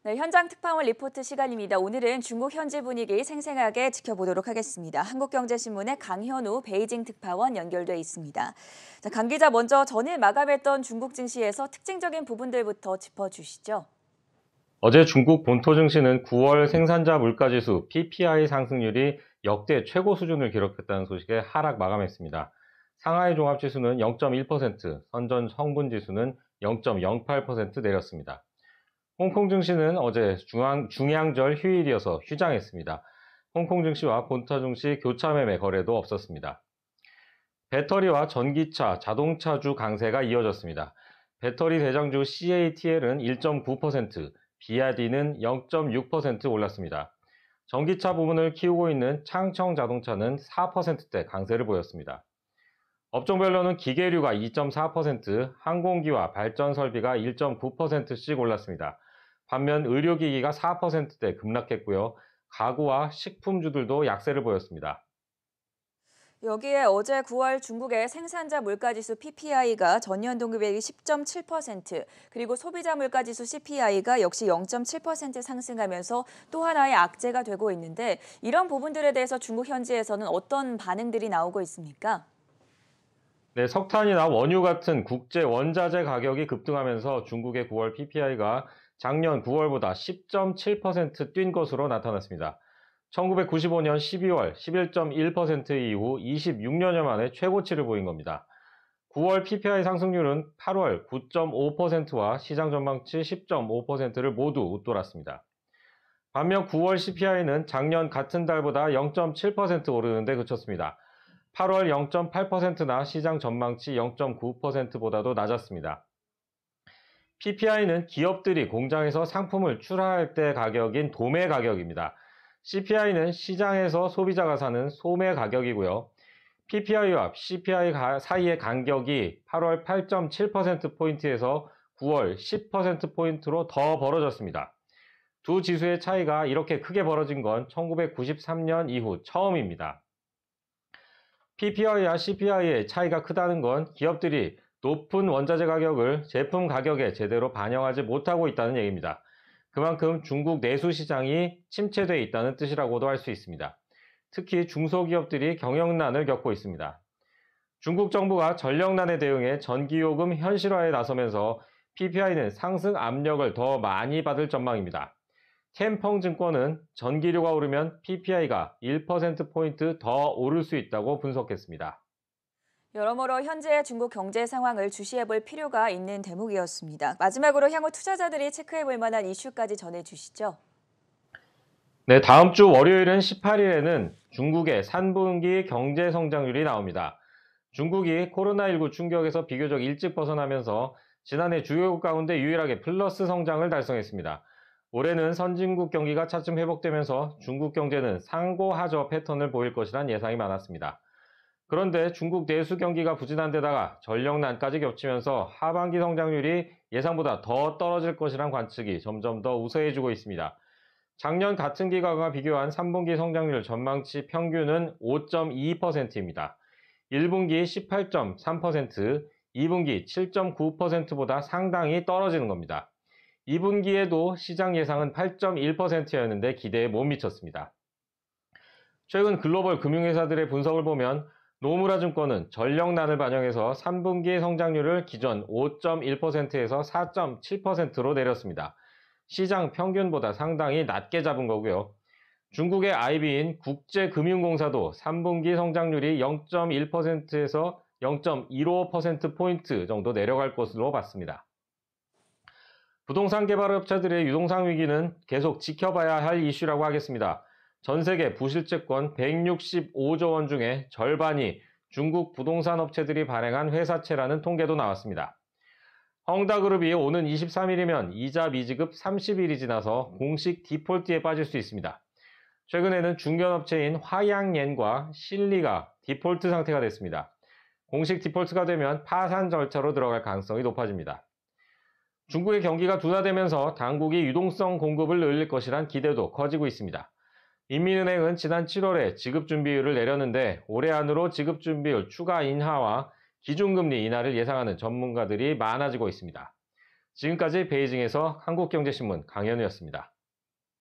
네, 현장 특파원 리포트 시간입니다. 오늘은 중국 현지 분위기 생생하게 지켜보도록 하겠습니다. 한국경제신문의 강현우 베이징 특파원 연결돼 있습니다. 자, 강 기자 먼저 전일 마감했던 중국 증시에서 특징적인 부분들부터 짚어주시죠. 어제 중국 본토 증시는 9월 생산자 물가지수 PPI 상승률이 역대 최고 수준을 기록했다는 소식에 하락 마감했습니다. 상하이 종합지수는 0.1%, 선전 성분지수는 0.08% 내렸습니다. 홍콩 증시는 어제 중양절 휴일이어서 휴장했습니다. 홍콩 증시와 본토 증시 교차 매매 거래도 없었습니다. 배터리와 전기차, 자동차주 강세가 이어졌습니다. 배터리 대장주 CATL은 1.9%, BYD는 0.6% 올랐습니다. 전기차 부문을 키우고 있는 창청 자동차는 4%대 강세를 보였습니다. 업종별로는 기계류가 2.4%, 항공기와 발전 설비가 1.9%씩 올랐습니다. 반면 의료기기가 4%대 급락했고요. 가구와 식품주들도 약세를 보였습니다. 여기에 어제 9월 중국의 생산자 물가지수 PPI가 전년 동기 대비 10.7%, 그리고 소비자 물가지수 CPI가 역시 0.7% 상승하면서 또 하나의 악재가 되고 있는데 이런 부분들에 대해서 중국 현지에서는 어떤 반응들이 나오고 있습니까? 네, 석탄이나 원유 같은 국제 원자재 가격이 급등하면서 중국의 9월 PPI가 작년 9월보다 10.7%뛴 것으로 나타났습니다. 1995년 12월 11.1% 이후 26년여 만에 최고치를 보인 겁니다. 9월 PPI 상승률은 8월 9.5%와 시장 전망치 10.5%를 모두 웃돌았습니다. 반면 9월 CPI는 작년 같은 달보다 0.7% 오르는데 그쳤습니다. 8월 0.8%나 시장 전망치 0.9%보다도 낮았습니다. PPI는 기업들이 공장에서 상품을 출하할 때 가격인 도매 가격입니다. CPI는 시장에서 소비자가 사는 소매 가격이고요. PPI와 CPI 사이의 간격이 8월 8.7%포인트에서 9월 10%포인트로 더 벌어졌습니다. 두 지수의 차이가 이렇게 크게 벌어진 건 1993년 이후 처음입니다. PPI와 CPI의 차이가 크다는 건 기업들이 높은 원자재 가격을 제품 가격에 제대로 반영하지 못하고 있다는 얘기입니다. 그만큼 중국 내수 시장이 침체되어 있다는 뜻이라고도 할 수 있습니다. 특히 중소기업들이 경영난을 겪고 있습니다. 중국 정부가 전력난에 대응해 전기요금 현실화에 나서면서 PPI는 상승 압력을 더 많이 받을 전망입니다. 텐펑증권은 전기료가 오르면 PPI가 1%포인트 더 오를 수 있다고 분석했습니다. 여러모로 현재의 중국 경제 상황을 주시해볼 필요가 있는 대목이었습니다. 마지막으로 향후 투자자들이 체크해볼 만한 이슈까지 전해주시죠. 네, 다음 주 월요일은 18일에는 중국의 3분기 경제 성장률이 나옵니다. 중국이 코로나19 충격에서 비교적 일찍 벗어나면서 지난해 주요국 가운데 유일하게 플러스 성장을 달성했습니다. 올해는 선진국 경기가 차츰 회복되면서 중국 경제는 상고하저 패턴을 보일 것이란 예상이 많았습니다. 그런데 중국 내수 경기가 부진한 데다가 전력난까지 겹치면서 하반기 성장률이 예상보다 더 떨어질 것이란 관측이 점점 더 우세해지고 있습니다. 작년 같은 기간과 비교한 3분기 성장률 전망치 평균은 5.2%입니다. 1분기 18.3%, 2분기 7.9%보다 상당히 떨어지는 겁니다. 2분기에도 시장 예상은 8.1%였는데 기대에 못 미쳤습니다. 최근 글로벌 금융회사들의 분석을 보면 노무라 증권은 전력난을 반영해서 3분기 성장률을 기존 5.1%에서 4.7%로 내렸습니다. 시장 평균보다 상당히 낮게 잡은 거고요. 중국의 IB인 국제금융공사도 3분기 성장률이 0.1%에서 0.15%포인트 정도 내려갈 것으로 봤습니다. 부동산 개발업체들의 유동상 위기는 계속 지켜봐야 할 이슈라고 하겠습니다. 전 세계 부실채권 165조 원 중에 절반이 중국 부동산 업체들이 발행한 회사채라는 통계도 나왔습니다. 헝다그룹이 오는 23일이면 이자 미지급 30일이 지나서 공식 디폴트에 빠질 수 있습니다. 최근에는 중견업체인 화양옌과 실리가 디폴트 상태가 됐습니다. 공식 디폴트가 되면 파산 절차로 들어갈 가능성이 높아집니다. 중국의 경기가 둔화되면서 당국이 유동성 공급을 늘릴 것이란 기대도 커지고 있습니다. 인민은행은 지난 7월에 지급준비율을 내렸는데 올해 안으로 지급준비율 추가 인하와 기준금리 인하를 예상하는 전문가들이 많아지고 있습니다. 지금까지 베이징에서 한국경제신문 강현우였습니다.